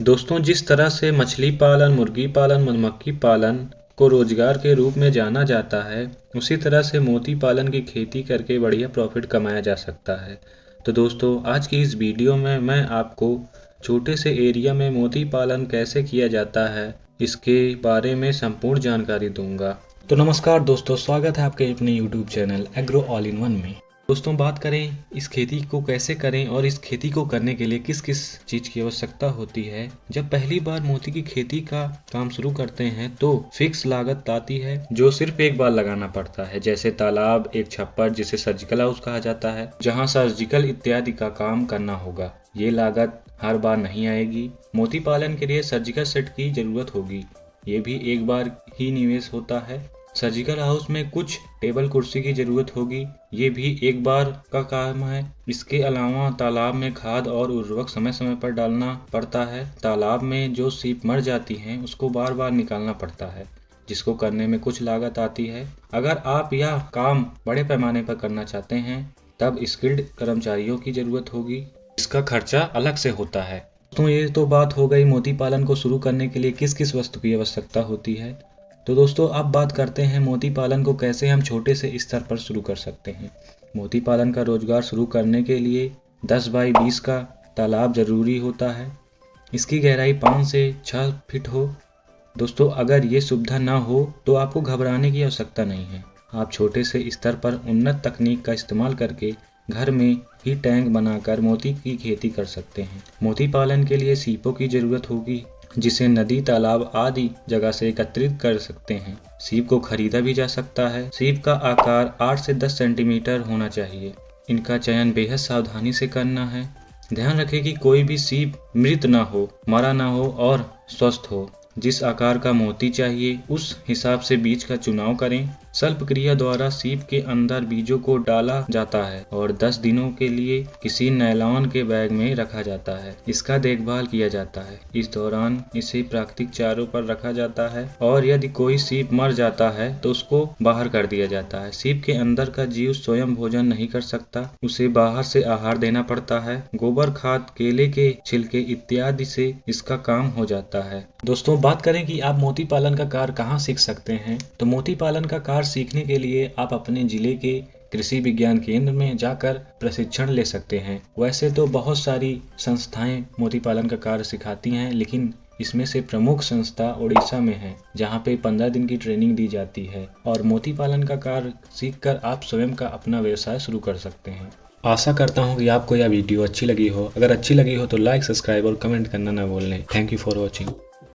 दोस्तों, जिस तरह से मछली पालन, मुर्गी पालन, मधुमक्खी पालन को रोजगार के रूप में जाना जाता है, उसी तरह से मोती पालन की खेती करके बढ़िया प्रॉफिट कमाया जा सकता है। तो दोस्तों, आज की इस वीडियो में मैं आपको छोटे से एरिया में मोती पालन कैसे किया जाता है, इसके बारे में संपूर्ण जानकारी दूंगा। तो नमस्कार दोस्तों, स्वागत है आपके अपने YouTube channel agro all in one में। दोस्तों, बात करें इस खेती को कैसे करें और इस खेती को करने के लिए किस किस चीज़ की आवश्यकता होती है। जब पहली बार मोती की खेती का काम शुरू करते हैं तो फिक्स लागत आती है जो सिर्फ एक बार लगाना पड़ता है, जैसे तालाब, एक छप्पर जिसे सर्जिकल हाउस कहा जाता है, जहां सर्जिकल इत्यादि का काम करना होगा। ये लागत हर बार नहीं आएगी। मोती पालन के लिए सर्जिकल सेट की जरूरत होगी, ये भी एक बार ही निवेश होता है। सर्जिकल हाउस में कुछ टेबल कुर्सी की जरूरत होगी, ये भी एक बार का काम है। इसके अलावा तालाब में खाद और उर्वरक समय समय पर डालना पड़ता है। तालाब में जो सीप मर जाती हैं उसको बार बार निकालना पड़ता है, जिसको करने में कुछ लागत आती है। अगर आप यह काम बड़े पैमाने पर करना चाहते हैं तब स्किल्ड कर्मचारियों की जरूरत होगी, इसका खर्चा अलग से होता है। तो ये तो बात हो गई मोती पालन को शुरू करने के लिए किस किस वस्तु की आवश्यकता होती है। तो दोस्तों, अब बात करते हैं मोती पालन को कैसे हम छोटे से स्तर पर शुरू कर सकते हैं। मोती पालन का रोजगार शुरू करने के लिए 10 बाई 20 का तालाब जरूरी होता है। इसकी गहराई 5 से 6 फीट हो। दोस्तों, अगर ये सुविधा ना हो तो आपको घबराने की आवश्यकता नहीं है। आप छोटे से स्तर पर उन्नत तकनीक का इस्तेमाल करके घर में ही टैंक बनाकर मोती की खेती कर सकते हैं। मोती पालन के लिए सीपों की जरूरत होगी, जिसे नदी, तालाब आदि जगह से एकत्रित कर सकते हैं। सीप को खरीदा भी जा सकता है। सीप का आकार 8 से 10 सेंटीमीटर होना चाहिए। इनका चयन बेहद सावधानी से करना है। ध्यान रखें कि कोई भी सीप मृत ना हो, मरा ना हो और स्वस्थ हो। जिस आकार का मोती चाहिए उस हिसाब से बीज का चुनाव करें। सल्प क्रिया द्वारा सीप के अंदर बीजों को डाला जाता है और 10 दिनों के लिए किसी नायलॉन के बैग में रखा जाता है। इसका देखभाल किया जाता है। इस दौरान इसे प्राकृतिक चारों पर रखा जाता है और यदि कोई सीप मर जाता है तो उसको बाहर कर दिया जाता है। सीप के अंदर का जीव स्वयं भोजन नहीं कर सकता, उसे बाहर से आहार देना पड़ता है। गोबर खाद, केले के छिलके इत्यादि से इसका काम हो जाता है। दोस्तों, बात करें कि आप मोती पालन का कार्य कहाँ सीख सकते हैं। तो मोती पालन का कार्य सीखने के लिए आप अपने जिले के कृषि विज्ञान केंद्र में जाकर प्रशिक्षण ले सकते हैं। वैसे तो बहुत सारी संस्थाएं मोती पालन का कार्य सिखाती हैं, लेकिन इसमें से प्रमुख संस्था ओडिशा में है, जहां पे 15 दिन की ट्रेनिंग दी जाती है और मोती पालन का कार्य सीखकर आप स्वयं का अपना व्यवसाय शुरू कर सकते हैं। आशा करता हूं कि आपको यह वीडियो अच्छी लगी हो। अगर अच्छी लगी हो तो लाइक, सब्सक्राइब और कमेंट करना ना भूलें। Thank you for watching.